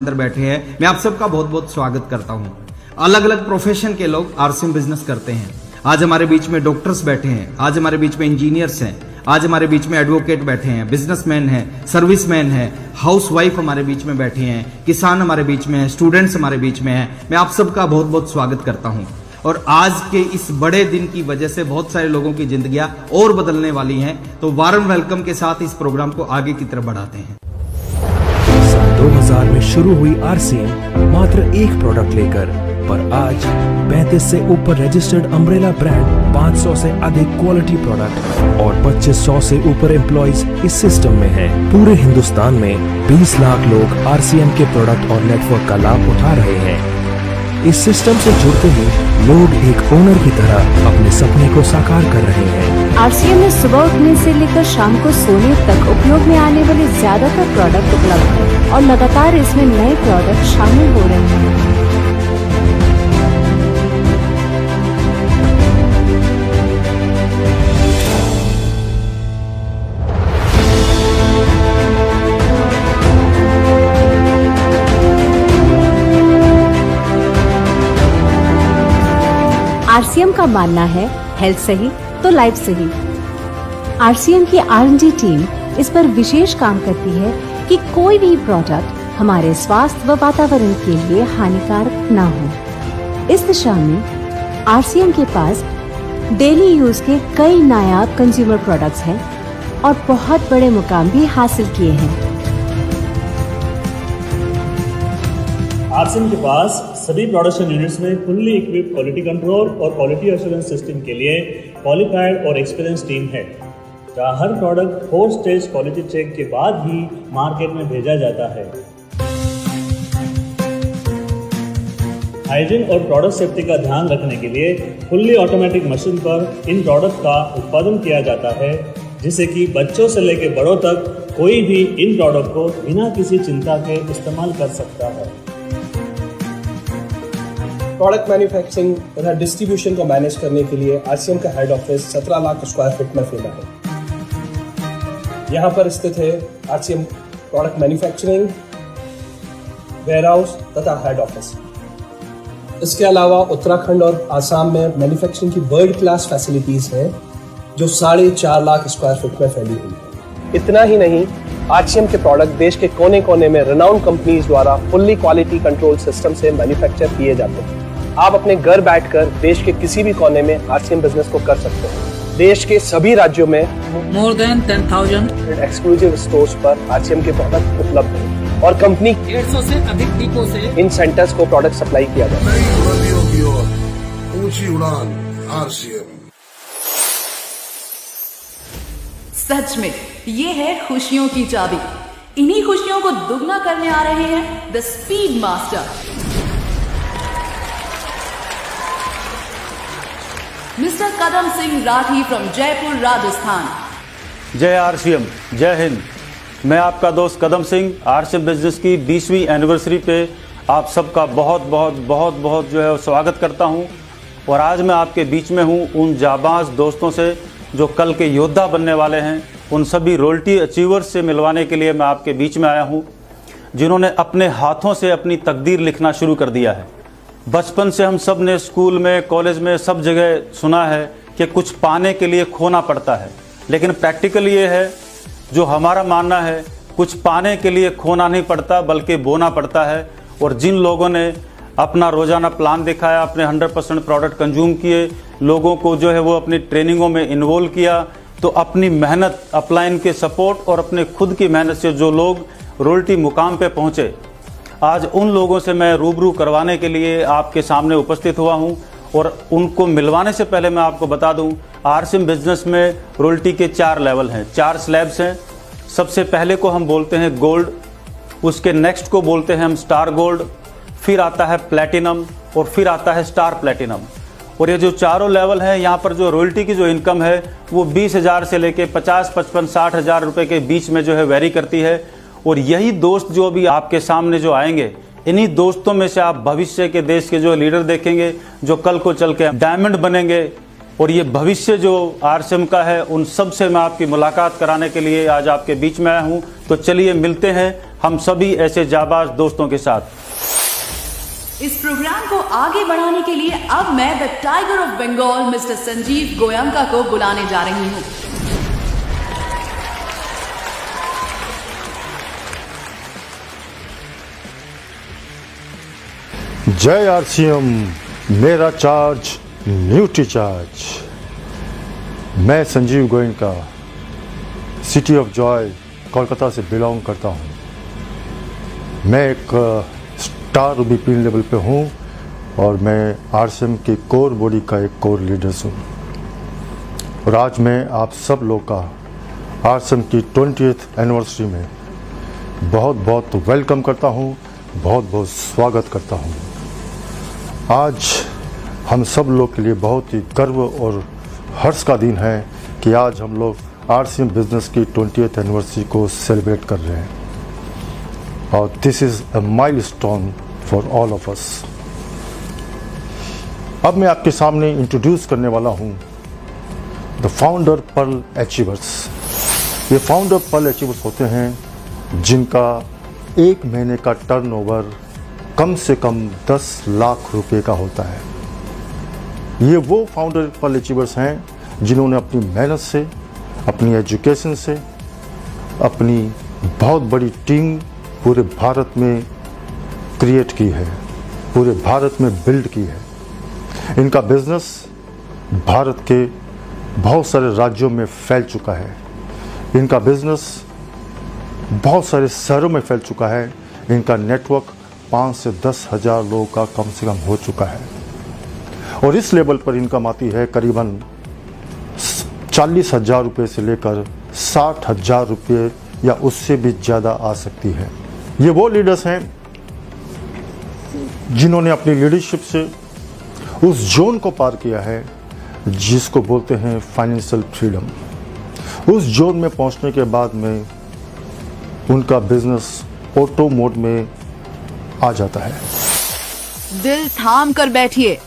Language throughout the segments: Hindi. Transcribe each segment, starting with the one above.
अंदर बैठे हैं, मैं आप सबका बहुत बहुत स्वागत करता हूं। अलग अलग प्रोफेशन के लोग आरसीएम बिजनेस करते हैं। आज हमारे बीच में डॉक्टर्स बैठे हैं, आज हमारे बीच में इंजीनियर्स हैं, आज हमारे बीच में एडवोकेट बैठे हैं, बिजनेसमैन हैं, सर्विसमैन हैं, हाउसवाइफ हमारे बीच में बैठे हैं, किसान हमारे बीच में हैं, स्टूडेंट्स हमारे बीच में हैं। मैं आप सबका बहुत बहुत स्वागत करता हूं। और आज के इस बड़े दिन की वजह से बहुत सारे लोगों की जिंदगियां और बदलने वाली हैं, तो वार्म वेलकम के साथ इस प्रोग्राम को आगे की तरफ बढ़ाते हैं। 2000 में शुरू हुई आरसीएम मात्र एक प्रोडक्ट लेकर, पर आज 35 से ऊपर रजिस्टर्ड अम्ब्रेला ब्रांड, 500 से अधिक क्वालिटी प्रोडक्ट और 2500 से ऊपर एम्प्लॉइज इस सिस्टम में हैं। पूरे हिंदुस्तान में 20 लाख लोग आरसीएम के प्रोडक्ट और नेटवर्क का लाभ उठा रहे हैं। इस सिस्टम से जुड़ते ही लोग एक ओनर की तरह अपने सपने को साकार कर रहे हैं। आरसीएम में सुबह उठने से लेकर शाम को सोने तक उपयोग में आने वाले ज्यादातर प्रोडक्ट उपलब्ध हैं और लगातार इसमें नए प्रोडक्ट शामिल हो रहे हैं। आरसीएम का मानना है हेल्थ सही तो लाइफ सही। आरसीएम की R&D टीम इस पर विशेष काम करती है कि कोई भी प्रोडक्ट हमारे स्वास्थ्य व वातावरण के लिए हानिकारक न हो। इस दिशा में आरसीएम के पास डेली यूज के कई नायाब कंज्यूमर प्रोडक्ट्स हैं और बहुत बड़े मुकाम भी हासिल किए हैं। आरसीएम के पास सभी प्रोडक्शन यूनिट्स में फुल्ली इक्विप्ड क्वालिटी कंट्रोल और क्वालिटी एश्योरेंस सिस्टम के लिए क्वालिफाइड और एक्सपीरियंस टीम है, जहां हर प्रोडक्ट 4 स्टेज क्वालिटी चेक के बाद ही मार्केट में भेजा जाता है। हाइजीन और प्रोडक्ट सेफ्टी का ध्यान रखने के लिए फुल्ली ऑटोमेटिक मशीन पर इन प्रोडक्ट का उत्पादन किया जाता है, जिससे कि बच्चों से लेकर बड़ों तक कोई भी इन प्रोडक्ट को बिना किसी चिंता के इस्तेमाल कर सकता है। प्रोडक्ट मैन्युफैक्चरिंग तथा डिस्ट्रीब्यूशन को मैनेज करने के लिए आरसीएम का head office 17 lakh square feet में फैला है। यहाँ पर स्थित है आरसीएम प्रोडक्ट मैन्युफैक्चरिंग, वेयरहाउस तथा हेड ऑफिस। इसके अलावा उत्तराखंड और आसाम में मैन्युफैक्चरिंग की वर्ल्ड क्लास फैसिलिटीज हैं, जो 4.5 लाख स्क्वायर फीट में फैली हुई है। इतना ही नहीं, आरसीएम के प्रोडक्ट देश के कोने कोने में रिनाउंड कंपनीज द्वारा फुल्ली क्वालिटी कंट्रोल सिस्टम से मैन्युफैक्चर किए जाते हैं। आप अपने घर बैठकर देश के किसी भी कोने में आरसीएम बिजनेस को कर सकते हैं। देश के सभी राज्यों में मोर देन 10,000 एक्सक्लूसिव स्टोर्स पर आरसीएम के प्रोडक्ट उपलब्ध हैं और कंपनी 150 से अधिक डिपो से इन सेंटर्स को प्रोडक्ट सप्लाई किया जाता है। नई बुलंदियों की ओर ऊंची उड़ान आरसीएम। सच में ये है खुशियों की चाबी। इन्हीं खुशियों को दुगना करने आ रहे हैं the speed master mister Kadam Singh Rathi from Jaipur, Rajasthan. जय आरसीएम, जय हिंद। मैं आपका दोस्त कदम सिंह आरसीएम बिजनेस की 20वीं एनिवर्सरी पे आप सबका बहुत बहुत बहुत बहुत जो है स्वागत करता हूं। और आज मैं आपके बीच में हूं उन जाबाज दोस्तों से जो कल के योद्धा बनने वाले हैं। उन सभी रॉयल्टी अचीवर्स से मिलवाने के लिए मैं आपके बीच में आया हूं, जिन्होंने अपने हाथों से अपनी तकदीर लिखना शुरू कर दिया है। बचपन से हम सब ने स्कूल में, कॉलेज में, सब जगह सुना है कि कुछ पाने के लिए खोना पड़ता है, लेकिन प्रैक्टिकल ये है, जो हमारा मानना है, कुछ पाने के लिए खोना नहीं पड़ता बल्कि बोना पड़ता है। और जिन लोगों ने अपना रोजाना प्लान दिखाया, अपने 100% प्रोडक्ट कंज्यूम किए, लोगों को जो है वो अपनी ट्रेनिंगों में इन्वॉल्व किया, तो अपनी मेहनत, अपलाइन के सपोर्ट और अपने खुद की मेहनत से जो लोग रॉयल्टी मुकाम पे पहुँचे, आज उन लोगों से मैं रूबरू करवाने के लिए आपके सामने उपस्थित हुआ हूं। और उनको मिलवाने से पहले मैं आपको बता दूं, आरसीएम बिजनेस में रॉयल्टी के 4 लेवल हैं, 4 स्लैब्स हैं। सबसे पहले को हम बोलते हैं गोल्ड, उसके नेक्स्ट को बोलते हैं हम स्टार गोल्ड, फिर आता है प्लैटिनम और फिर आता है स्टार प्लैटिनम। और ये जो चारों लेवल हैं, यहाँ पर जो रॉयल्टी की जो इनकम है वो 20,000 से लेके 50, 55, 60,000 रुपये के बीच में जो है वेरी करती है। और यही दोस्त जो भी आपके सामने जो आएंगे, इन्हीं दोस्तों में से आप भविष्य के देश के जो लीडर देखेंगे, जो कल को चल के डायमंड बनेंगे। और ये भविष्य जो आरसीएम का है, उन सब से मैं आपकी मुलाकात कराने के लिए आज आपके बीच में आया हूँ। तो चलिए मिलते हैं हम सभी ऐसे जाबाज दोस्तों के साथ। इस प्रोग्राम को आगे बढ़ाने के लिए अब मैं the tiger of Bengal mister Sanjeev Goenka को बुलाने जा रही हूँ। जय आरसीएम, मेरा चार्ज न्यूट्री चार्ज। मैं Sanjeev Goenka city of joy Kolkata से बिलोंग करता हूँ। मैं एक स्टार बीपीएन लेवल पे हूँ और मैं आरसीएम की कोर बॉडी का एक कोर लीडर हूँ। और आज मैं आप सब लोग का आरसीएम की 20th एनिवर्सरी में बहुत बहुत वेलकम करता हूँ, बहुत बहुत स्वागत करता हूँ। आज हम सब लोग के लिए बहुत ही गर्व और हर्ष का दिन है कि आज हम लोग आरसीएम बिजनेस की 20th एनिवर्सरी को सेलिब्रेट कर रहे हैं और this is a milestone for all of us. अब मैं आपके सामने इंट्रोड्यूस करने वाला हूँ द फाउंडर पर्ल अचीवर्स। ये फाउंडर पर्ल अचीवर्स होते हैं जिनका एक महीने का टर्नओवर कम से कम 10 लाख रुपए का होता है। ये वो फाउंडर पर्ल अचीवर्स हैं जिन्होंने अपनी मेहनत से, अपनी एजुकेशन से, अपनी बहुत बड़ी टीम पूरे भारत में क्रिएट की है, पूरे भारत में बिल्ड की है। इनका बिजनेस भारत के बहुत सारे राज्यों में फैल चुका है। इनका बिजनेस बहुत सारे शहरों में फैल चुका है। इनका नेटवर्क 5 से 10 हज़ार लोगों का कम से कम हो चुका है और इस लेवल पर इनकम आती है करीबन 40,000 रुपये से लेकर 60,000 रुपये या उससे भी ज़्यादा आ सकती है। ये वो लीडर्स हैं जिन्होंने अपनी लीडरशिप से उस जोन को पार किया है जिसको बोलते हैं फाइनेंशियल फ्रीडम। उस जोन में पहुंचने के बाद में उनका बिजनेस ऑटो मोड में आ जाता है। दिल थाम कर बैठिए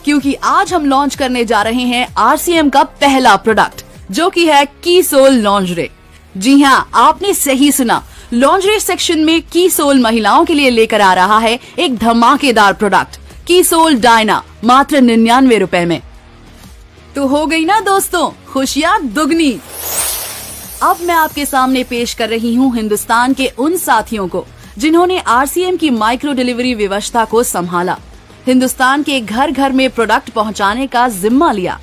क्योंकि आज हम लॉन्च करने जा रहे हैं आरसीएम का पहला प्रोडक्ट जो कि है कीसोल लॉन्जरे। जी हाँ, आपने सही सुना, लॉन्जरे सेक्शन में कीसोल महिलाओं के लिए लेकर आ रहा है एक धमाकेदार प्रोडक्ट कीसोल डायना मात्र 99 रुपए में। तो हो गई ना दोस्तों खुशियाँ दुगनी। अब मैं आपके सामने पेश कर रही हूँ हिंदुस्तान के उन साथियों को जिन्होंने आरसीएम की माइक्रो डिलीवरी व्यवस्था को संभाला, हिंदुस्तान के घर घर में प्रोडक्ट पहुंचाने का जिम्मा लिया।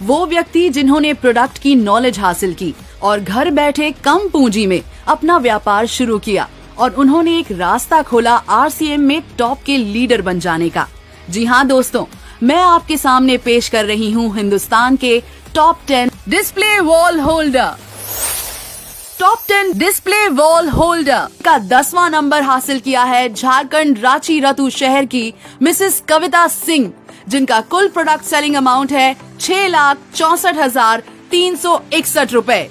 वो व्यक्ति जिन्होंने प्रोडक्ट की नॉलेज हासिल की और घर बैठे कम पूंजी में अपना व्यापार शुरू किया और उन्होंने एक रास्ता खोला आरसीएम में टॉप के लीडर बन जाने का। जी हाँ दोस्तों, मैं आपके सामने पेश कर रही हूँ हिंदुस्तान के top 10 display wall holder. Top 10 display wall holder का 10वां नंबर हासिल किया है झारखंड रांची रतु शहर की मिसेस कविता सिंह, जिनका कुल प्रोडक्ट सेलिंग अमाउंट है 6,64,361 रुपए।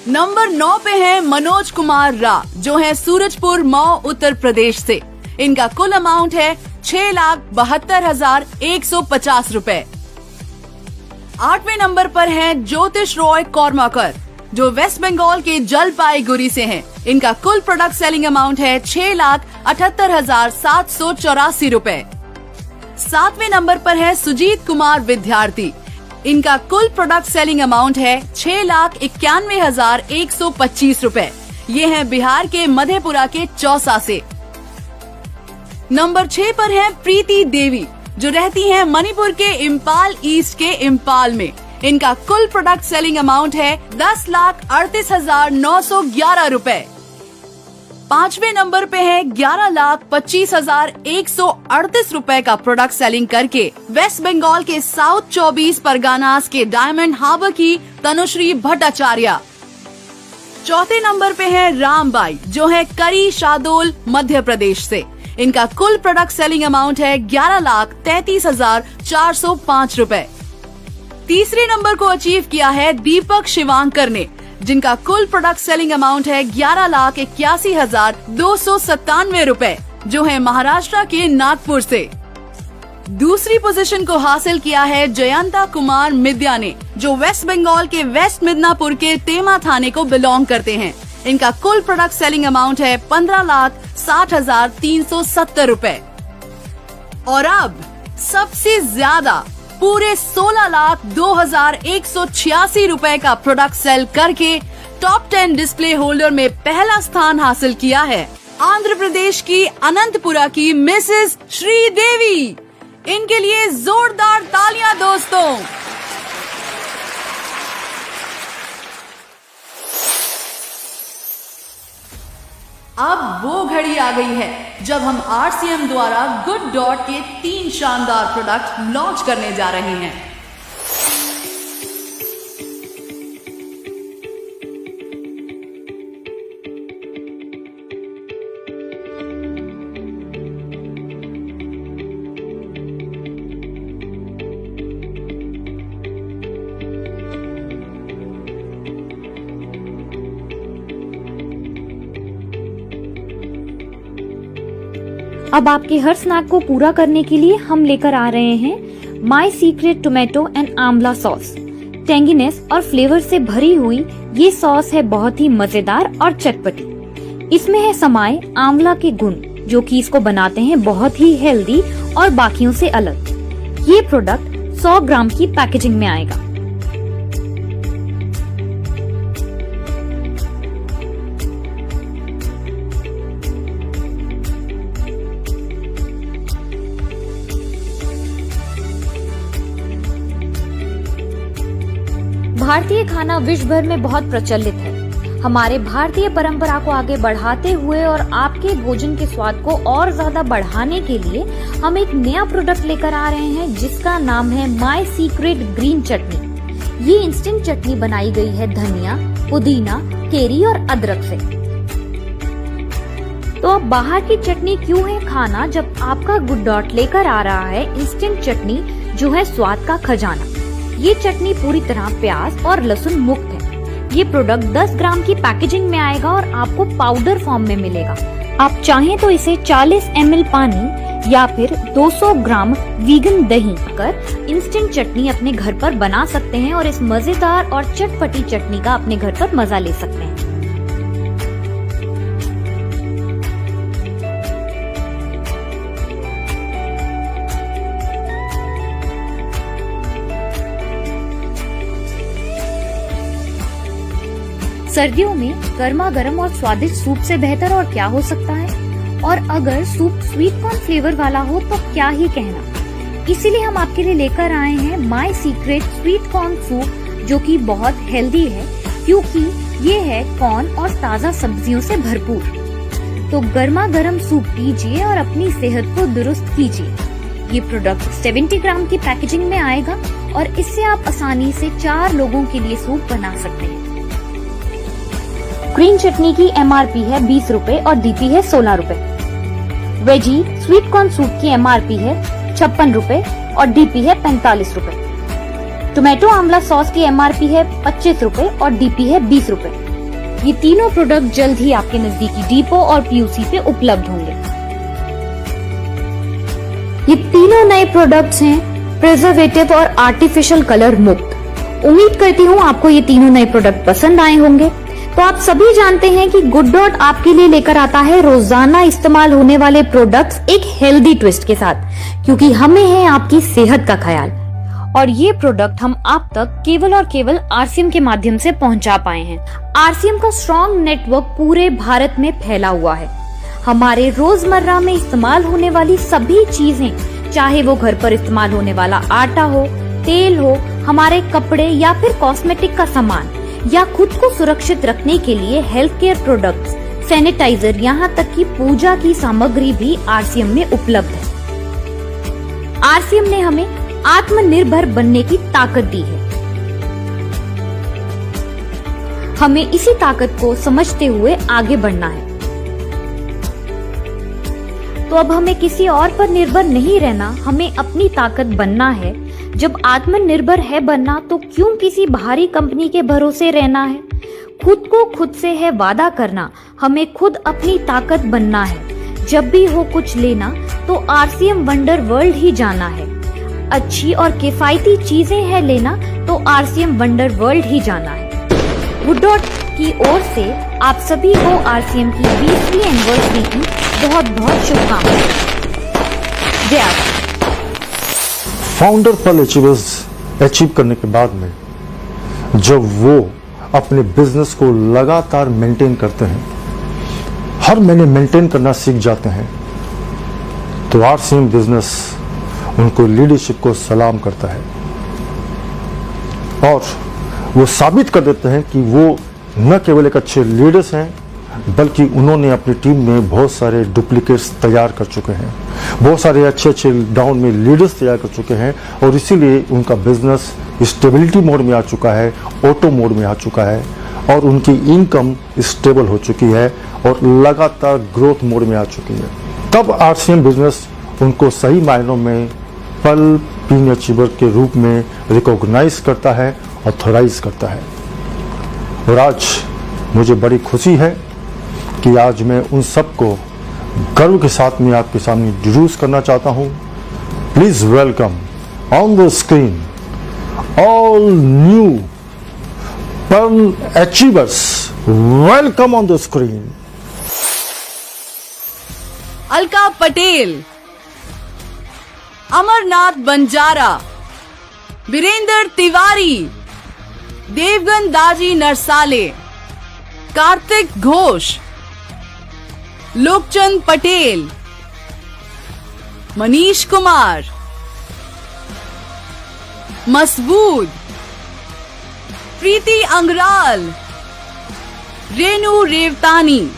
नंबर 9 पे है मनोज कुमार रा जो है सूरजपुर मऊ उत्तर प्रदेश से। इनका कुल अमाउंट है 6,72,150 रुपए। 8वें नंबर पर है ज्योतिष रॉय कौरमाकर जो वेस्ट बंगाल के जलपाईगुड़ी से हैं। इनका कुल प्रोडक्ट सेलिंग अमाउंट है 6,78,784 रुपए। 7वें नंबर पर है सुजीत कुमार विद्यार्थी। इनका कुल प्रोडक्ट सेलिंग अमाउंट है 6,91,125 रुपए। ये हैं बिहार के मधेपुरा के चौसा से। नंबर 6 पर है प्रीति देवी जो रहती हैं मणिपुर के इम्फाल ईस्ट के इम्फाल में। इनका कुल प्रोडक्ट सेलिंग अमाउंट है 10,38,911 रुपए। 5वें नंबर पे है 11,25,138 रुपए का प्रोडक्ट सेलिंग करके वेस्ट बंगाल के साउथ 24 परगनास के डायमंड हार्बर की तनुश्री भट्टाचार्य। 4थे नंबर पे है रामबाई जो है करी शादोल मध्य प्रदेश से। इनका कुल प्रोडक्ट सेलिंग अमाउंट है 11,33,405 रुपए। तीसरे नंबर को अचीव किया है दीपक शिवांकर ने जिनका कुल प्रोडक्ट सेलिंग अमाउंट है 11,81,297 रुपए जो है महाराष्ट्र के नागपुर से। दूसरी पोजीशन को हासिल किया है जयंता कुमार मिद्या ने जो वेस्ट बंगाल के वेस्ट मिदनापुर के तेमा थाने को बिलोंग करते हैं। इनका कुल प्रोडक्ट सेलिंग अमाउंट है 15,60,370 रुपए। और अब सबसे ज्यादा पूरे 16,02,186 रुपए का प्रोडक्ट सेल करके टॉप 10 डिस्प्ले होल्डर में पहला स्थान हासिल किया है आंध्र प्रदेश की अनंतपुरा की मिसेस श्रीदेवी। इनके लिए जोरदार तालियां दोस्तों। अब वो घड़ी आ गई है जब हम आरसीएम द्वारा गुड डॉट के 3 शानदार प्रोडक्ट लॉन्च करने जा रहे हैं। अब आपके हर स्नैक को पूरा करने के लिए हम लेकर आ रहे हैं माई सीक्रेट टोमेटो एंड आंवला सॉस। टेंगीनेस और फ्लेवर से भरी हुई ये सॉस है बहुत ही मजेदार और चटपटी। इसमें है समाये आंवला के गुण जो कि इसको बनाते हैं बहुत ही हेल्दी और बाकियों से अलग। ये प्रोडक्ट 100 ग्राम की पैकेजिंग में आएगा। भारतीय खाना विश्व भर में बहुत प्रचलित है। हमारे भारतीय परंपरा को आगे बढ़ाते हुए और आपके भोजन के स्वाद को और ज्यादा बढ़ाने के लिए हम एक नया प्रोडक्ट लेकर आ रहे हैं जिसका नाम है माई सीक्रेट ग्रीन चटनी। ये इंस्टेंट चटनी बनाई गई है धनिया, पुदीना, केरी और अदरक से। तो अब बाहर की चटनी क्यों है खाना जब आपका गुड डॉट लेकर आ रहा है इंस्टेंट चटनी जो है स्वाद का खजाना। ये चटनी पूरी तरह प्याज और लहसुन मुक्त है। ये प्रोडक्ट 10 ग्राम की पैकेजिंग में आएगा और आपको पाउडर फॉर्म में मिलेगा। आप चाहें तो इसे 40 ml पानी या फिर 200 ग्राम वीगन दही कर इंस्टेंट चटनी अपने घर पर बना सकते हैं और इस मजेदार और चटपटी चटनी का अपने घर पर मजा ले सकते हैं। सर्दियों में गर्मा गर्म और स्वादिष्ट सूप से बेहतर और क्या हो सकता है। और अगर सूप स्वीट कॉर्न फ्लेवर वाला हो तो क्या ही कहना। इसीलिए हम आपके लिए लेकर आए हैं my secret sweet corn soup जो कि बहुत हेल्दी है क्योंकि ये है कॉर्न और ताजा सब्जियों से भरपूर। तो गर्मा गर्म सूप पीजिए और अपनी सेहत को दुरुस्त कीजिए। ये प्रोडक्ट 70 ग्राम की पैकेजिंग में आएगा और इससे आप आसानी से 4 लोगों के लिए सूप बना सकते हैं। ग्रीन चटनी की MRP है 20 रुपए और DP है 16 रुपए। वेजी स्वीट कॉर्न सूप की MRP है 56 रुपए और DP है 45 रुपए। टोमेटो आंवला सॉस की MRP है 25 रुपए और DP है 20 रुपए। ये तीनों प्रोडक्ट जल्द ही आपके नजदीकी डिपो और PUC पे उपलब्ध होंगे। ये तीनों नए प्रोडक्ट्स हैं प्रिजर्वेटिव और आर्टिफिशियल कलर मुक्त। उम्मीद करती हूँ आपको ये तीनों नए प्रोडक्ट पसंद आए होंगे। तो आप सभी जानते हैं कि गुड डॉट आपके लिए लेकर आता है रोजाना इस्तेमाल होने वाले प्रोडक्ट्स एक हेल्दी ट्विस्ट के साथ, क्योंकि हमें है आपकी सेहत का ख्याल। और ये प्रोडक्ट हम आप तक केवल और केवल आरसीएम के माध्यम से पहुंचा पाए हैं। आरसीएम का स्ट्रॉन्ग नेटवर्क पूरे भारत में फैला हुआ है। हमारे रोजमर्रा में इस्तेमाल होने वाली सभी चीजें, चाहे वो घर पर इस्तेमाल होने वाला आटा हो, तेल हो, हमारे कपड़े या फिर कॉस्मेटिक का सामान या खुद को सुरक्षित रखने के लिए हेल्थ केयर प्रोडक्ट्स, सैनिटाइजर, यहाँ तक कि पूजा की सामग्री भी आरसीएम में उपलब्ध है। आरसीएम ने हमें आत्मनिर्भर बनने की ताकत दी है। हमें इसी ताकत को समझते हुए आगे बढ़ना है। तो अब हमें किसी और पर निर्भर नहीं रहना, हमें अपनी ताकत बनना है। जब आत्मनिर्भर है बनना तो क्यों किसी बाहरी कंपनी के भरोसे रहना है। खुद को खुद से है वादा करना, हमें खुद अपनी ताकत बनना है। जब भी हो कुछ लेना तो आरसीएम वंडर वर्ल्ड ही जाना है। अच्छी और किफायती चीजें है लेना तो आरसीएम वंडर वर्ल्ड ही जाना है। गुड डॉट की ओर से आप सभी को आरसीएम की 20वीं एनिवर्सरी की बहुत बहुत शुभकामनाएं। Jai R. Founder pearl achievers achieve करने के बाद में जब वो अपने बिजनेस को लगातार मेंटेन करते हैं, हर महीने मेंटेन करना सीख जाते हैं, तो आरसीएम बिजनेस उनको लीडरशिप को सलाम करता है और वो साबित कर देते हैं कि वो न केवल एक अच्छे लीडर्स हैं, बल्कि उन्होंने अपनी टीम में बहुत सारे डुप्लीकेट्स तैयार कर चुके हैं, बहुत सारे अच्छे अच्छे डाउन में लीडर्स तैयार कर चुके हैं और इसीलिए उनका बिजनेस स्टेबिलिटी मोड में आ चुका है, ऑटो मोड में आ चुका है और उनकी इनकम स्टेबल हो चुकी है और लगातार ग्रोथ मोड में आ चुकी है। तब आरसीएम बिजनेस उनको सही मायनों में पर्ल पीन अचीवर के रूप में रिकॉग्नाइज करता है, ऑथराइज करता है। और आज मुझे बड़ी खुशी है कि आज मैं उन सबको गर्व के साथ में आपके सामने इंट्रोड्यूस करना चाहता हूं। Please welcome on the screen all new pearl achievers. Welcome on the screen. Alka Patel, Amarnath Banjara, Virendra Tiwari, Devgan Daji Narsale, Kartik Ghosh, Lokchand Patel, Manish Kumar, मसबूद, प्रीति अंगराल, रेणु रेवतानी,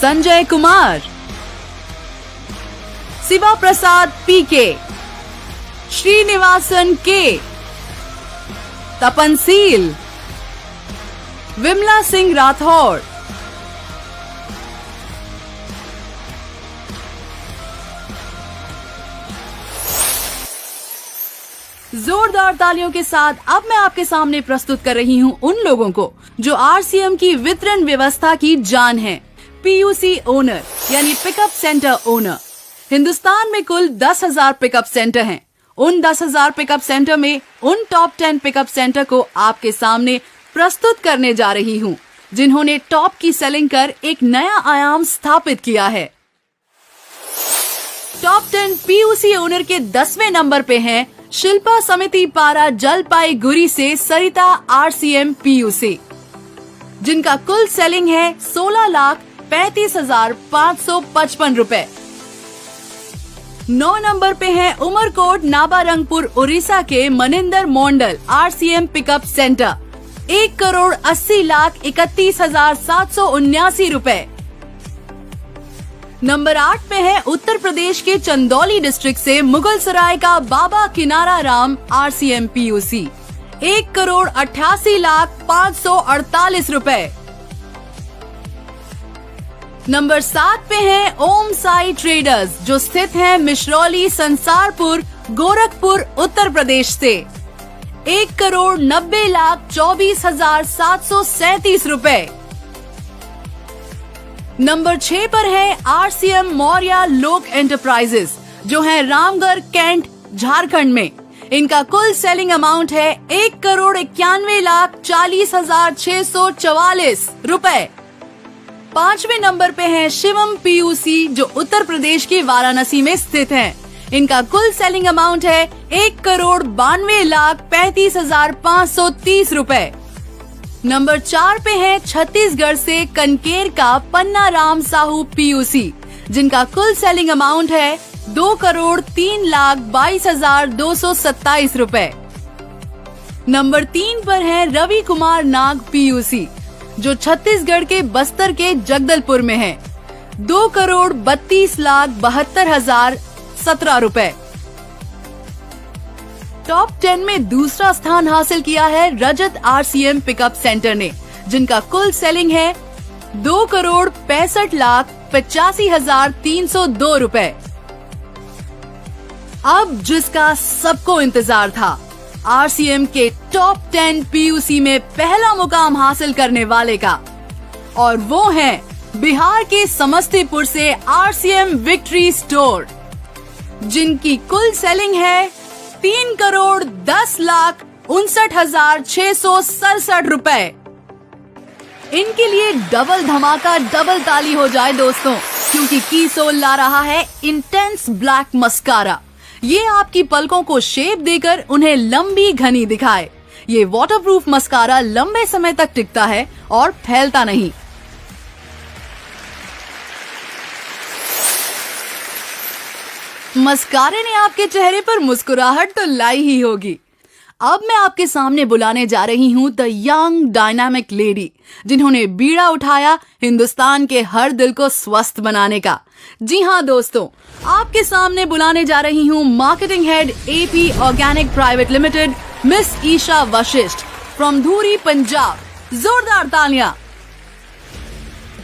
संजय कुमार, शिवा प्रसाद पीके, श्रीनिवासन के, तपनशील, विमला सिंह राठौड़, जोरदार तालियों के साथ अब मैं आपके सामने प्रस्तुत कर रही हूं उन लोगों को जो आरसीएम की वितरण व्यवस्था की जान है। पीयूसी ओनर यानी पिकअप सेंटर ओनर। हिंदुस्तान में कुल 10,000 पिकअप सेंटर हैं। उन 10,000 पिकअप सेंटर में उन टॉप 10 पिकअप सेंटर को आपके सामने प्रस्तुत करने जा रही हूं, जिन्होंने टॉप की सेलिंग कर एक नया आयाम स्थापित किया है। टॉप 10 पीयूसी ओनर के 10वें नंबर पे हैं शिल्पा समिति पारा जलपाईगुड़ी से सरिता आरसीएम पीयूसी, जिनका कुल सेलिंग है 16,35,555 रुपए। 9 नंबर पे है उमरकोट नाबारंगपुर उड़ीसा के Maninder Mondal RCM pickup centre, 1,80,31,779 रुपए। नंबर 8 पे है उत्तर प्रदेश के चंदौली डिस्ट्रिक्ट से मुगल सराय का बाबा किनारा राम आरसीएम पीयूसी, 1,88,548 रुपए। नंबर 7 पे है ओम साई ट्रेडर्स, जो स्थित है मिश्रौली संसारपुर गोरखपुर उत्तर प्रदेश से, 1,90,24,737 रुपए। नंबर 6 पर है आरसीएम मौर्या लोक एंटरप्राइजेस, जो है रामगढ़ कैंट झारखंड में। इनका कुल सेलिंग अमाउंट है 1,41,40,644 रुपए। 5वें नंबर पे है शिवम पीयूसी, जो उत्तर प्रदेश के वाराणसी में स्थित हैं। इनका कुल सेलिंग अमाउंट है 1,92,35,530 रुपए। नंबर 4 पे है छत्तीसगढ़ से कनकेर का पन्ना राम साहू पीयूसी, जिनका कुल सेलिंग अमाउंट है 2,03,22,227 रुपए। नंबर 3 पर है रवि कुमार नाग पीयूसी, जो छत्तीसगढ़ के बस्तर के जगदलपुर में है, 2,32,72,017 रुपए। टॉप 10 में दूसरा स्थान हासिल किया है रजत आरसीएम पिकअप सेंटर ने, जिनका कुल सेलिंग है 2,65,85,302 रुपए। अब जिसका सबको इंतजार था, आरसीएम के टॉप 10 पीयूसी में पहला मुकाम हासिल करने वाले का, और वो है बिहार के समस्तीपुर से आरसीएम विक्ट्री स्टोर, जिनकी कुल सेलिंग है 3,10,59,667 रुपए। इनके लिए डबल धमाका, डबल ताली हो जाए दोस्तों, क्योंकि कीसोल ला रहा है इंटेंस ब्लैक मस्कारा। ये आपकी पलकों को शेप देकर उन्हें लंबी घनी दिखाए। ये वाटरप्रूफ मस्कारा लंबे समय तक टिकता है और फैलता नहीं। मस्कारे ने आपके चेहरे पर मुस्कुराहट तो लाई ही होगी। अब मैं आपके सामने बुलाने जा रही हूँ द यंग डायनामिक लेडी, जिन्होंने बीड़ा उठाया हिंदुस्तान के हर दिल को स्वस्थ बनाने का। जी हाँ दोस्तों, आपके सामने बुलाने जा रही हूँ marketing head AP organic private limited miss Isha Vashisht from Dhuri, Punjab. जोरदार तालियां।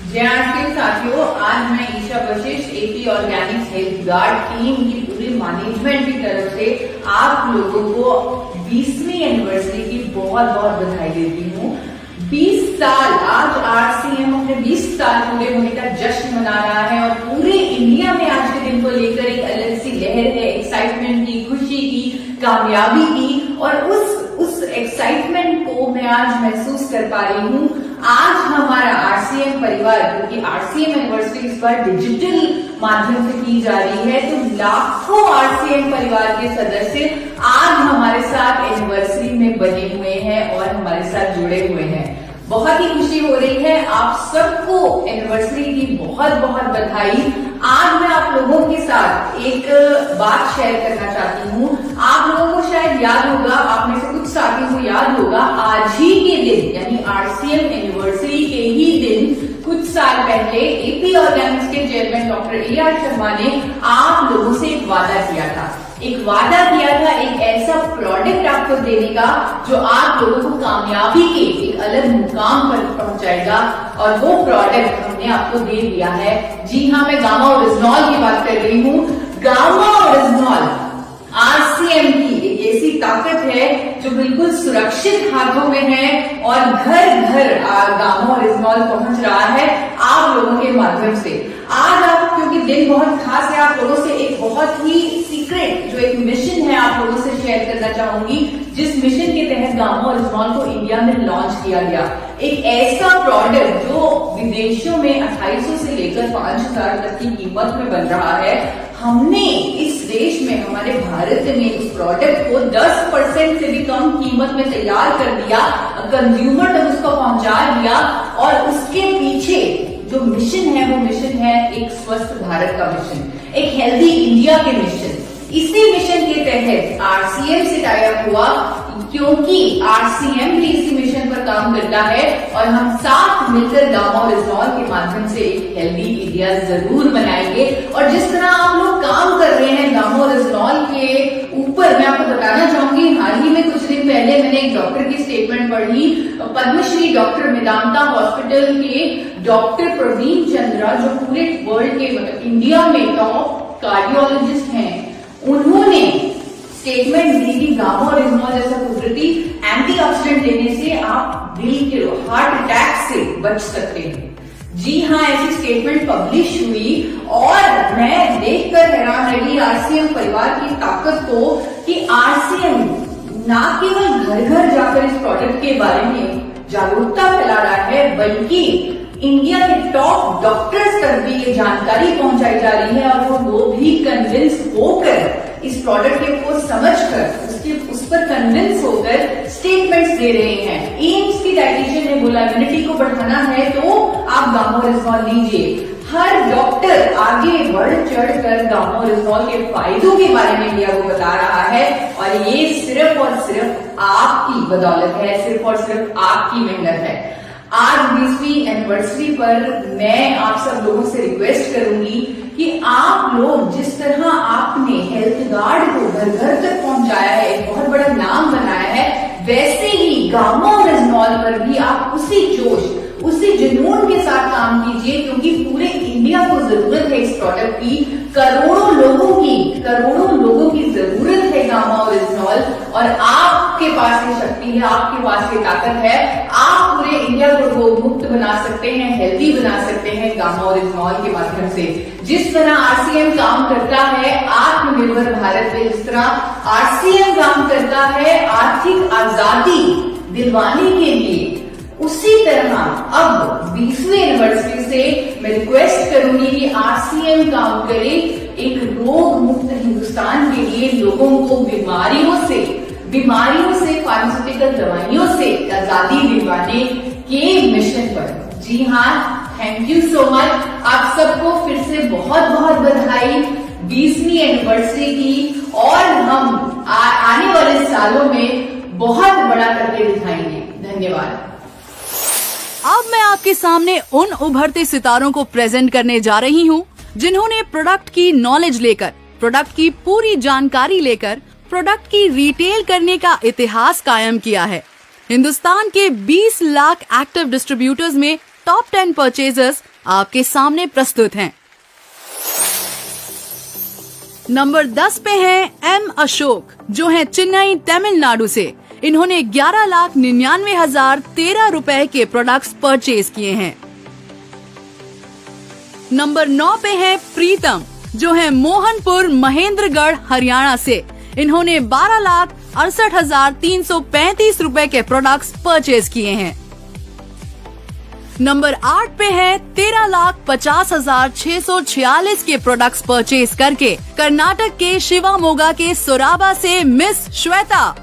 जय आरसीएम साथियों, आज मैं Isha Vashisht AP organic health guard team की पूरी मैनेजमेंट की तरफ से आप लोगों को 20वीं एनिवर्सरी की बहुत बहुत बधाई देती हूँ। 20 साल, आज आरसीएम अपने 20 साल पूरे होने का जश्न मना रहा है और पूरे इंडिया में आज के दिन को लेकर एक अलग सी लहर है, एक्साइटमेंट की, खुशी की, कामयाबी की। और उस एक्साइटमेंट को मैं आज महसूस कर पा रही हूँ। आज हमारा आरसीएम परिवार, क्योंकि आरसीएम एनिवर्सरी इस बार डिजिटल माध्यम से की जा रही है, तो लाखों आरसीएम परिवार के सदस्य आज हमारे साथ एनिवर्सरी में बने हुए हैं और हमारे साथ जुड़े हुए हैं। बहुत ही खुशी हो रही है। आप सबको एनिवर्सरी की बहुत बहुत बधाई। आज मैं आप लोगों के साथ एक बात शेयर करना चाहती हूँ। आप लोगों को शायद याद होगा, आप में से कुछ साथियों को याद होगा, आज ही के दिन यानी आरसीएम एनिवर्सरी के ही दिन कुछ साल पहले एपी ऑर्गेनिक्स के चेयरमैन डॉक्टर ए.आर. शर्मा ने आप लोगों से एक वादा किया था। एक ऐसा प्रोडक्ट आपको देने का जो आप लोगों को कामयाबी के एक अलग मुकाम पर पहुंचाएगा, और वो प्रोडक्ट हमने आपको दे दिया है। जी हाँ, मैं गामा ओरिजिनॉल की बात कर रही हूँ। गामा ओरिजिनॉल आरसीएम की एक ऐसी ताकत है जो बिल्कुल सुरक्षित हाथों में है और घर घर गामा ओरिजिनॉल पहुंच रहा है आप लोगों के माध्यम से। आज आप, क्योंकि दिन बहुत खास है, आप लोगों से एक बहुत ही सीक्रेट जो एक मिशन है आप लोगों से शेयर करना चाहूंगी, जिस मिशन के तहत गामा ओरिजिनॉल को इंडिया में लॉन्च किया गया। एक ऐसा प्रोडक्ट जो विदेशों में 2800 से लेकर 5000 तक की कीमत में बन रहा है, हमने इस देश में, हमारे भारत में उस प्रोडक्ट को 10% से भी कम कीमत में तैयार कर दिया, कंज्यूमर तक उसको पहुंचा दिया। और उसके पीछे जो मिशन है वो मिशन है एक स्वस्थ भारत का मिशन, एक हेल्दी इंडिया के मिशन। इसी मिशन के तहत आरसीएम से टाई अप हुआ, क्योंकि आरसीएम भी इसी मिशन पर काम करता है और हम साथ मिलकर गामा ओरिजिनॉल के माध्यम से एक हेल्दी इंडिया जरूर बनाएंगे। और जिस तरह आप लोग काम कर रहे हैं गामा ओरिजिनॉल के ऊपर, मैं आपको बताना चाहूंगी, हाल ही में कुछ दिन पहले मैंने एक डॉक्टर की स्टेटमेंट पढ़ी। पद्मश्री डॉक्टर मेदांता हॉस्पिटल के डॉक्टर प्रवीण चंद्रा, जो पूरे वर्ल्ड के, मतलब इंडिया में टॉप कार्डियोलॉजिस्ट हैं, उन्होंने स्टेटमेंट दी कि गामा ओरिजिनॉल जैसा कुदरती एंटीऑक्सीडेंट लेने से आप दिल के हार्ट अटैक से बच सकते हैं। जी हाँ, ऐसी स्टेटमेंट पब्लिश हुई और मैं देखकर हैरान रही आरसीएम परिवार की ताकत को, कि आरसीएम ना केवल घर घर जाकर इस प्रोडक्ट के बारे में जागरूकता फैला रहा है, बल्कि इंडिया के टॉप डॉक्टर्स तक भी ये जानकारी पहुंचाई जा रही है और वो भी कन्विंस होकर, इस प्रोडक्ट को समझकर, उस पर कन्विंस होकर स्टेटमेंट्स दे रहे हैं। एम्स की डायटीशियन ने बोला इम्यूनिटी को बढ़ाना है तो आप गामा ओरिजिनॉल लीजिए। हर डॉक्टर आगे बढ़ चढ़ कर गामा ओरिजिनॉल के फायदों के बारे में भी वो बता रहा है, और ये सिर्फ और सिर्फ आपकी बदौलत है, सिर्फ और सिर्फ आपकी मेहनत है। आज 20वीं एनिवर्सरी पर मैं आप सब लोगों से रिक्वेस्ट करूंगी कि आप लोग जिस तरह आपने हेल्थ गार्ड को घर घर तक पहुंचाया है, एक बहुत बड़ा नाम बनाया है, वैसे ही गामा ओरिजिनॉल पर भी आप उसी जोश, उसी जुनून के साथ काम कीजिए, क्योंकि पूरे इंडिया को जरूरत है इस प्रोडक्ट की। करोड़ों लोगों की जरूरत है गामा ओरिजिनॉल, और आपके पास ये शक्ति है, आपके पास ये ताकत है। आप पूरे इंडिया को रोग मुक्त बना सकते हैं, हेल्दी बना सकते हैं गामा ओरिजिनॉल के माध्यम से। जिस तरह आरसीएम काम करता है आत्मनिर्भर भारत में, जिस तरह आरसीएम काम करता है आर्थिक आजादी दिलवाने के लिए, उसी तरह अब 20वीं एनिवर्सरी से मैं रिक्वेस्ट करूंगी कि आरसीएम काम करे एक रोग मुक्त हिंदुस्तान के लिए, लोगों को बीमारियों से फार्मास्यूटिकल दवाइयों से आजादी दिलवाने के मिशन पर। जी हाँ, थैंक यू सो मच। आप सबको फिर से बहुत बहुत बधाई 20वीं एनिवर्सरी की, और हम आने वाले सालों में बहुत बड़ा करके दिखाएंगे। धन्यवाद। अब मैं आपके सामने उन उभरते सितारों को प्रेजेंट करने जा रही हूँ जिन्होंने प्रोडक्ट की नॉलेज लेकर, प्रोडक्ट की पूरी जानकारी लेकर प्रोडक्ट की रिटेल करने का इतिहास कायम किया है। हिंदुस्तान के 20 लाख एक्टिव डिस्ट्रीब्यूटर्स में टॉप 10 परचेजर्स आपके सामने प्रस्तुत हैं। नंबर 10 पे हैं एम अशोक, जो हैं चेन्नई तमिलनाडु से। इन्होंने 11,99,013 रुपए के प्रोडक्ट्स परचेज किए हैं। नंबर 9 पे है प्रीतम, जो है मोहनपुर महेंद्रगढ़ हरियाणा से। इन्होंने 12,68,335 रुपए के प्रोडक्ट्स परचेज किए हैं। नंबर 8 पे है 13,50,646 के प्रोडक्ट्स परचेज करके कर्नाटक के शिवामोगा के सोराबा से मिस श्वेता।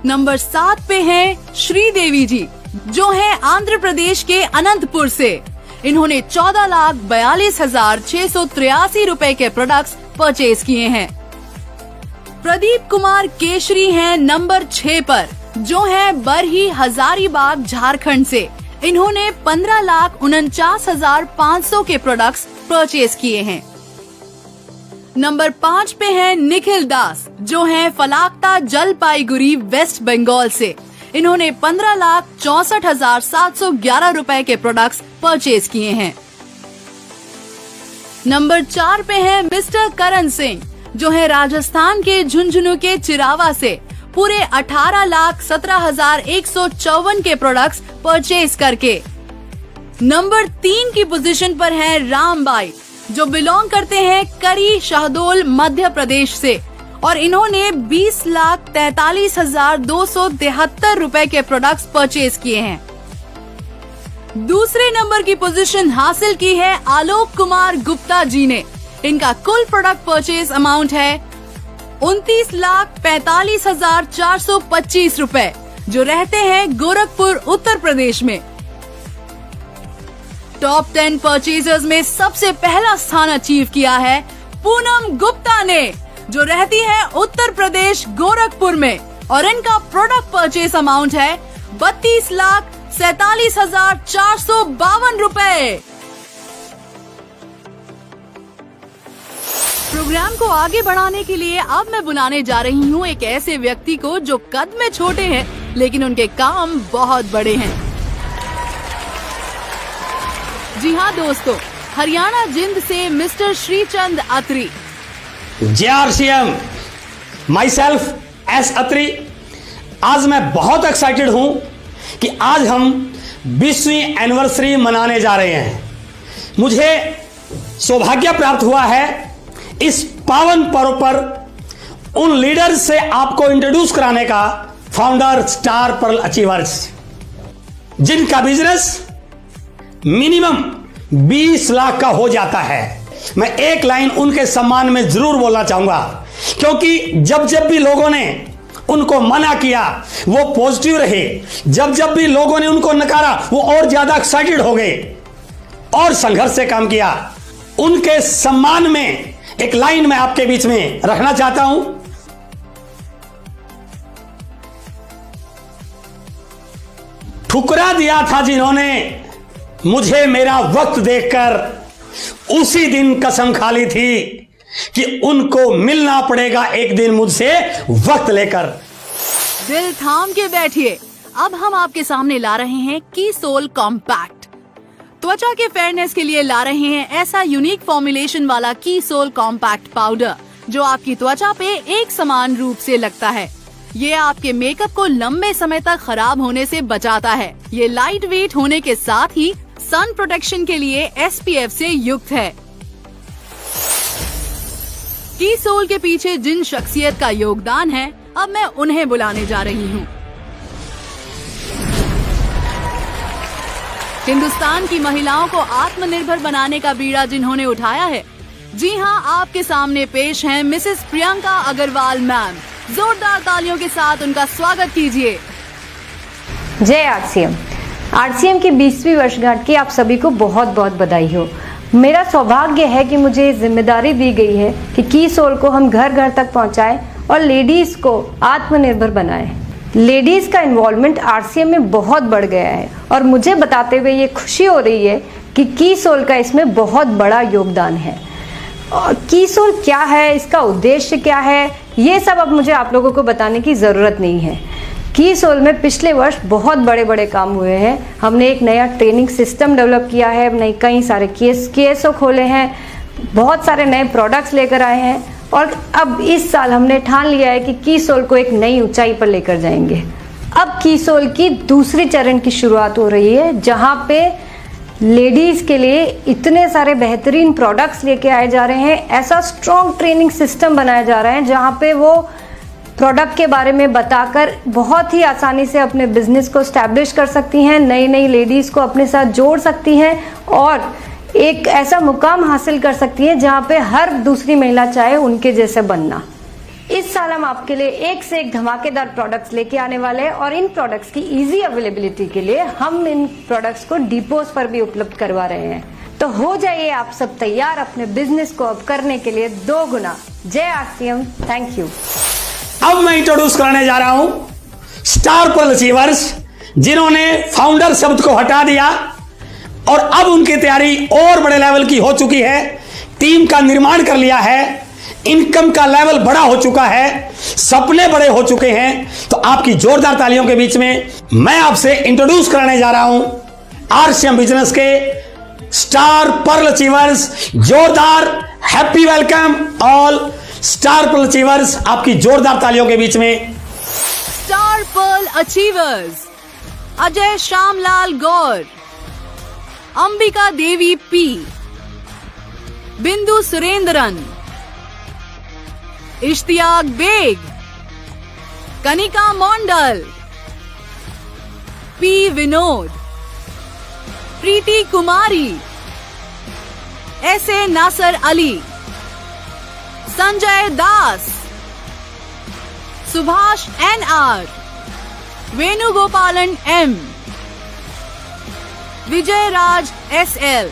नंबर 7 पे है श्रीदेवी जी, जो है आंध्र प्रदेश के अनंतपुर से। इन्होंने 14,42,683 रुपए के प्रोडक्ट्स परचेज किए हैं। प्रदीप कुमार केशरी हैं नंबर 6 पर, जो है बरही हजारीबाग झारखंड से। इन्होंने 15,49,500 के प्रोडक्ट्स परचेज किए हैं। नंबर 5 पे है निखिल दास, जो है फलाक्ता जलपाईगुड़ी वेस्ट बंगाल से। इन्होंने 15,64,711 रुपए के प्रोडक्ट्स परचेज किए हैं। नंबर 4 पे है मिस्टर करण सिंह, जो है राजस्थान के झुंझुनू के चिरावा से। पूरे 18,17,154 के प्रोडक्ट्स परचेज करके। नंबर 3 की पोजीशन पर है रामबाई, जो बिलोंग करते हैं करी शहडोल मध्य प्रदेश से, और इन्होंने 20,43,273 रुपए के प्रोडक्ट्स परचेज किए हैं। दूसरे नंबर की पोजीशन हासिल की है आलोक कुमार गुप्ता जी ने। इनका कुल प्रोडक्ट परचेज अमाउंट है 29,45,425 रुपए, जो रहते हैं गोरखपुर उत्तर प्रदेश में। टॉप 10 परचेजर्स में सबसे पहला स्थान अचीव किया है पूनम गुप्ता ने, जो रहती है उत्तर प्रदेश गोरखपुर में, और इनका प्रोडक्ट परचेज अमाउंट है 32,47,452 रुपए। प्रोग्राम को आगे बढ़ाने के लिए अब मैं बुलाने जा रही हूँ एक ऐसे व्यक्ति को जो कद में छोटे हैं लेकिन उनके काम बहुत बड़े हैं। जी हाँ दोस्तों, हरियाणा जिंद से mister Shrichand Atri. JRCM, myself S Atri. आज मैं बहुत एक्साइटेड हूं कि आज हम 20वीं एनिवर्सरी मनाने जा रहे हैं। मुझे सौभाग्य प्राप्त हुआ है इस पावन पर्व पर उन लीडर्स से आपको इंट्रोड्यूस कराने का, फाउंडर स्टार पर्ल अचीवर्स, जिनका बिजनेस मिनिमम 20 लाख का हो जाता है। मैं एक लाइन उनके सम्मान में जरूर बोलना चाहूंगा, क्योंकि जब जब भी लोगों ने उनको मना किया वो पॉजिटिव रहे, जब जब भी लोगों ने उनको नकारा वो और ज्यादा एक्साइटेड हो गए और संघर्ष से काम किया। उनके सम्मान में एक लाइन मैं आपके बीच में रखना चाहता हूं। ठुकरा दिया था जिन्होंने मुझे मेरा वक्त देखकर, उसी दिन कसम खा ली थी कि उनको मिलना पड़ेगा एक दिन मुझसे वक्त लेकर। दिल थाम के बैठिए, अब हम आपके सामने ला रहे हैं कीसोल कॉम्पैक्ट। त्वचा के फेयरनेस के लिए ला रहे हैं ऐसा यूनिक फॉर्मुलेशन वाला कीसोल कॉम्पैक्ट पाउडर, जो आपकी त्वचा पे एक समान रूप से लगता है। ये आपके मेकअप को लंबे समय तक खराब होने से बचाता है। ये लाइट वेट होने के साथ ही सन प्रोटेक्शन के लिए SPF से युक्त है। कीसोल के पीछे जिन शख्सियत का योगदान है, अब मैं उन्हें बुलाने जा रही हूँ। हिंदुस्तान की महिलाओं को आत्मनिर्भर बनाने का बीड़ा जिन्होंने उठाया है, जी हाँ, आपके सामने पेश हैं मिसेस प्रियंका अग्रवाल मैम। जोरदार तालियों के साथ उनका स्वागत कीजिए। जय आरसीएम। आरसीएम की 20वीं वर्षगांठ की आप सभी को बहुत बहुत बधाई हो। मेरा सौभाग्य है कि मुझे जिम्मेदारी दी गई है कि की सोल को हम घर घर तक पहुंचाएं और लेडीज को आत्मनिर्भर बनाएं। लेडीज का इन्वॉल्वमेंट आरसीएम में बहुत बढ़ गया है और मुझे बताते हुए ये खुशी हो रही है कि की सोल का इसमें बहुत बड़ा योगदान है। और की सोल क्या है, इसका उद्देश्य क्या है, ये सब अब मुझे आप लोगों को बताने की ज़रूरत नहीं है। की सोल में पिछले वर्ष बहुत बड़े बड़े काम हुए हैं। हमने एक नया ट्रेनिंग सिस्टम डेवलप किया है, नई कई सारे केएसओ खोले हैं, बहुत सारे नए प्रोडक्ट्स लेकर आए हैं और अब इस साल हमने ठान लिया है कि की सोल को एक नई ऊंचाई पर लेकर जाएंगे। अब की सोल की दूसरी चरण की शुरुआत हो रही है, जहां पे लेडीज के लिए इतने सारे बेहतरीन प्रोडक्ट्स लेके आए जा रहे हैं। ऐसा स्ट्रॉन्ग ट्रेनिंग सिस्टम बनाया जा रहा है जहां पे वो प्रोडक्ट के बारे में बताकर बहुत ही आसानी से अपने बिजनेस को स्टैब्लिश कर सकती हैं, नई नई लेडीज को अपने साथ जोड़ सकती हैं और एक ऐसा मुकाम हासिल कर सकती हैं जहां पे हर दूसरी महिला चाहे उनके जैसे बनना। इस साल हम आपके लिए एक से एक धमाकेदार प्रोडक्ट्स लेके आने वाले हैं और इन प्रोडक्ट्स की इजी अवेलेबिलिटी के लिए हम इन प्रोडक्ट्स को डिपोज पर भी उपलब्ध करवा रहे हैं। तो हो जाइए आप सब तैयार अपने बिजनेस को अब करने के लिए 2 गुना। जय आरसीएम, थैंक यू। अब मैं इंट्रोड्यूस कराने जा रहा हूं स्टार पर्ल अचीवर्स, जिन्होंने फाउंडर शब्द को हटा दिया और अब उनकी तैयारी और बड़े लेवल की हो चुकी है। टीम का निर्माण कर लिया है, इनकम का लेवल बड़ा हो चुका है, सपने बड़े हो चुके हैं। तो आपकी जोरदार तालियों के बीच में मैं आपसे इंट्रोड्यूस कराने जा रहा हूं आरसीएम बिजनेस के स्टार पर्ल अचीवर्स। जोरदार happy welcome all star pearl achievers, आपकी जोरदार तालियों के बीच में। Star pearl achievers Ajay Shyamlal Gaur, Ambika Devi P, Bindu Surendran, Ishtiyaq Baig, Kanika Mandal, P Vinod, Preeti Kumari, SA. Nasar Ali, Sanjay Das, Subhash NR., Venugopalan M, Vijay Raj SL.